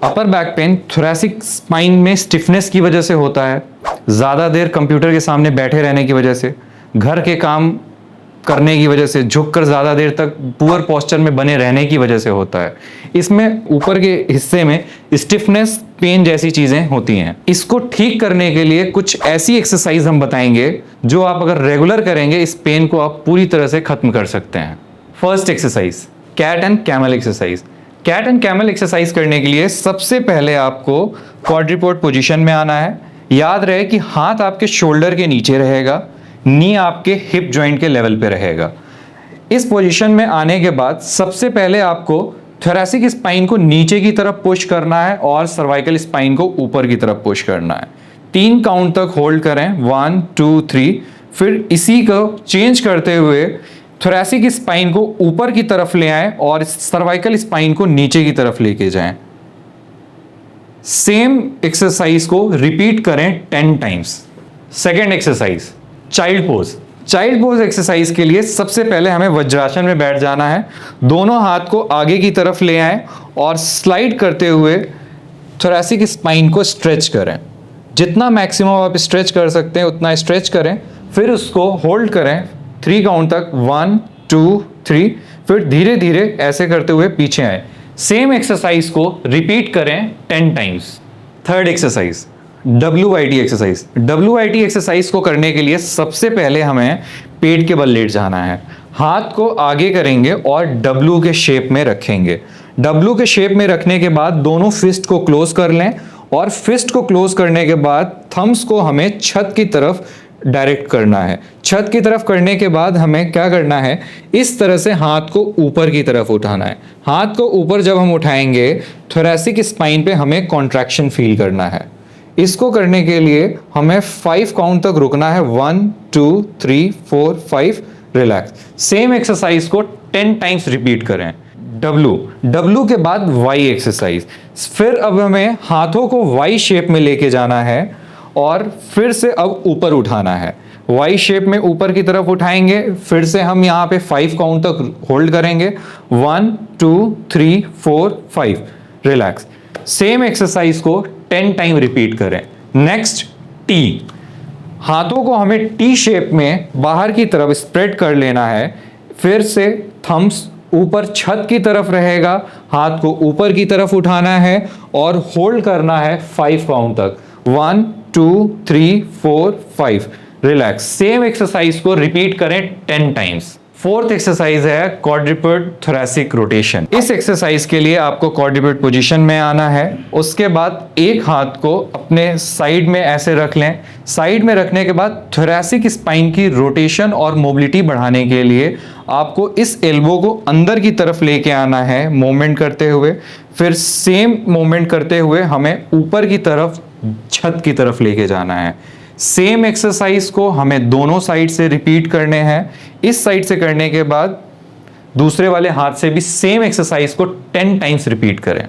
Upper back pain thoracic spine में stiffness की वजह से होता है, ज़्यादा देर कंप्यूटर के सामने बैठे रहने की वजह से, घर के काम करने की वजह से, झुककर ज़्यादा देर तक पुअर पोस्चर में बने रहने की वजह से होता है। इसमें ऊपर के हिस्से में स्टिफनेस, पेन जैसी चीज़ें होती हैं। इसको ठीक करने के लिए कुछ ऐसी एक्सरसाइज हम बताएंगे जो आप अगर रेगुलर करेंगे इस पेन को आप पूरी तरह से खत्म कर सकते हैं। First exercise, cat and camel exercise. Cat and camel exercise करने के लिए सबसे पहले आपको क्वाड्रिपोड पोजीशन में आना है। याद रहे कि हाथ आपके शोल्डर के नीचे रहेगा, नी आपके हिप जॉइंट के लेवल पे रहेगा। इस पोजीशन में आने के बाद सबसे पहले आपको थोरैसिक स्पाइन को नीचे की तरफ पुश करना है और सर्वाइकल स्पाइन को ऊपर की तरफ पुश करना है। 3 काउंट तक होल्ड करें, 1 2 3। फिर इसी को चेंज करते हुए थोरैसिक स्पाइन को ऊपर की तरफ ले आएं और सर्वाइकल स्पाइन को नीचे की तरफ लेके जाएं। सेम एक्सरसाइज को रिपीट करें 10 times. Second exercise, child pose. Child pose exercise के लिए सबसे पहले हमें वज्रासन में बैठ जाना है। दोनों हाथ को आगे की तरफ ले आएं और स्लाइड करते हुए थोरैसिक स्पाइन को स्ट्रेच करें। जितना मैक्सिमम आप स्ट्रेच कर सकते हैं उतना स्ट्रेच करें। फिर उसको होल्ड करें 3 काउंट तक, 1 2 3। फिर धीरे धीरे ऐसे करते हुए पीछे आए। सेम एक्सरसाइज को रिपीट करें 10 times. Third exercise, WIT exercise. WIT exercise को करने के लिए सबसे पहले हमें पेट के बल लेट जाना है। हाथ को आगे करेंगे और W के शेप में रखेंगे। W के शेप में रखने के बाद दोनों फिस्ट को क्लोज कर लें और फिस्ट को क्लोज करने के बाद थम्स को हमें छत की तरफ डायरेक्ट करना है। छत की तरफ करने के बाद हमें क्या करना है, इस तरह से हाथ को ऊपर की तरफ उठाना है। हाथ को ऊपर जब हम उठाएंगे थोरैसिक स्पाइन पे हमें कॉन्ट्रैक्शन फील करना है। इसको करने के लिए हमें 5 काउंट तक रुकना है, 1 2 3 4 5, रिलैक्स। सेम एक्सरसाइज को 10 टाइम्स रिपीट करें। W के बाद Y एक्सरसाइज। फिर अब हमें हाथों को Y शेप में लेके जाना है और फिर से अब ऊपर उठाना है। Y शेप में ऊपर की तरफ उठाएंगे। फिर से हम यहाँ पे 5 काउंट तक होल्ड करेंगे, 1 2 3 4 5, रिलैक्स। सेम एक्सरसाइज को 10 टाइम रिपीट करें। Next, T। हाथों को हमें T शेप में बाहर की तरफ स्प्रेड कर लेना है। फिर से थम्स ऊपर छत की तरफ रहेगा, हाथ को ऊपर की तरफ उठाना है और होल्ड करना है 5 काउंट तक, 1 2 3 4 5, रिलैक्स। सेम एक्सरसाइज को रिपीट करें 10 टाइम्स। फोर्थ एक्सरसाइज है क्वाड्रिपोड थोरैसिक रोटेशन। इस एक्सरसाइज के लिए आपको क्वाड्रिपोड पोजीशन में आना है। उसके बाद एक हाथ को अपने साइड में ऐसे रख लें। साइड में रखने के बाद थोरैसिक स्पाइन की रोटेशन और मोबिलिटी बढ़ाने के लिए आपको इस एल्बो को अंदर की तरफ लेके आना है मूवमेंट करते हुए। फिर सेम मूवमेंट करते हुए हमें ऊपर की तरफ छत की तरफ लेके जाना है। सेम एक्सरसाइज को हमें दोनों साइड से रिपीट करने हैं। इस साइड से करने के बाद दूसरे वाले हाथ से भी सेम एक्सरसाइज को 10 टाइम्स रिपीट करें।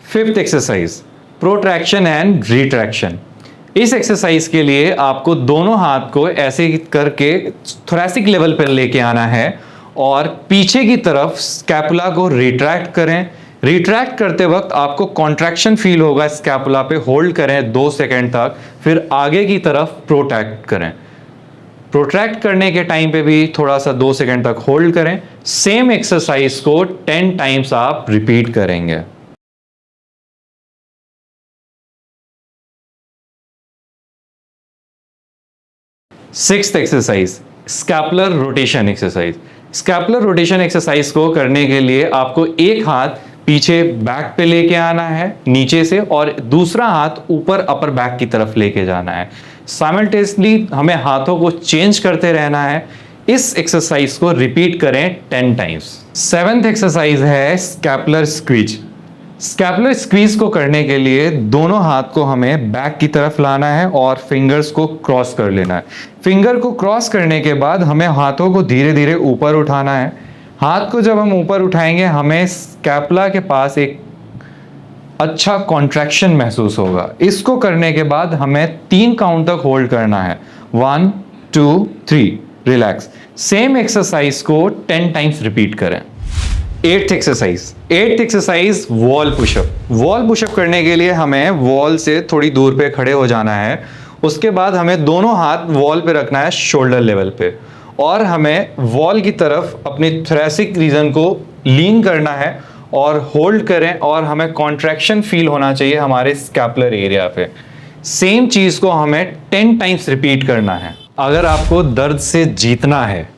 Fifth exercise, protraction and retraction. इस एक्सरसाइज के लिए आपको दोनों हाथ को ऐसे करके थोरैसिक लेवल पर लेके आना है और पीछे की तरफ स्कैपुला को रिट्रैक्ट करें। रिट्रैक्ट करते वक्त आपको कॉन्ट्रैक्शन फील होगा स्कैपुला पे, होल्ड करें 2 सेकंड तक, फिर आगे की तरफ प्रोट्रैक्ट करें। प्रोट्रैक्ट करने के टाइम पे भी थोड़ा सा 2 सेकंड तक होल्ड करें। सेम एक्सरसाइज को 10 टाइम्स आप रिपीट करेंगे। Sixth exercise, scapular rotation exercise. Scapular rotation exercise को करने के लिए आपको एक हाथ पीछे बैक पे लेके आना है नीचे से और दूसरा हाथ ऊपर अपर बैक की तरफ लेके जाना है। साइमल्टेनियसली हमें हाथों को चेंज करते रहना है। इस एक्सरसाइज को रिपीट करें 10 टाइम्स। सेवेंथ एक्सरसाइज है स्कैपुलर स्क्वीज। स्कैपुलर स्क्वीज को करने के लिए दोनों हाथ को हमें बैक की तरफ लाना है और फिंगर्स को क्रॉस कर लेना है। फिंगर को क्रॉस करने के बाद हमें हाथों को धीरे धीरे ऊपर उठाना है। हाथ को जब हम ऊपर उठाएंगे हमें स्कैपुला के पास एक अच्छा कॉन्ट्रैक्शन महसूस होगा। इसको करने के बाद हमें 3 काउंट तक होल्ड करना है, 1 2 3, रिलैक्स। सेम एक्सरसाइज को 10 टाइम्स रिपीट करें। Eighth exercise wall pushup. Wall pushup करने के लिए हमें वॉल से थोड़ी दूर पे खड़े हो जाना है। उसके बाद हमें दोनों हाथ वॉल पे रखना है शोल्डर लेवल पे, और हमें वॉल की तरफ अपनी थोरेसिक रीजन को लीन करना है और होल्ड करें, और हमें कॉन्ट्रैक्शन फील होना चाहिए हमारे स्कैपुलर एरिया पे। सेम चीज को हमें 10 टाइम्स रिपीट करना है। अगर आपको दर्द से जीतना है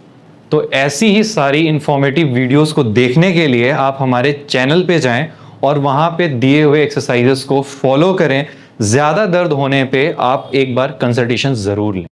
तो ऐसी ही सारी इंफॉर्मेटिव वीडियोस को देखने के लिए आप हमारे चैनल पे जाएं और वहां पे दिए हुए एक्सरसाइजेस को फॉलो करें। ज़्यादा दर्द होने पे आप एक बार कंसल्टेशन ज़रूर लें।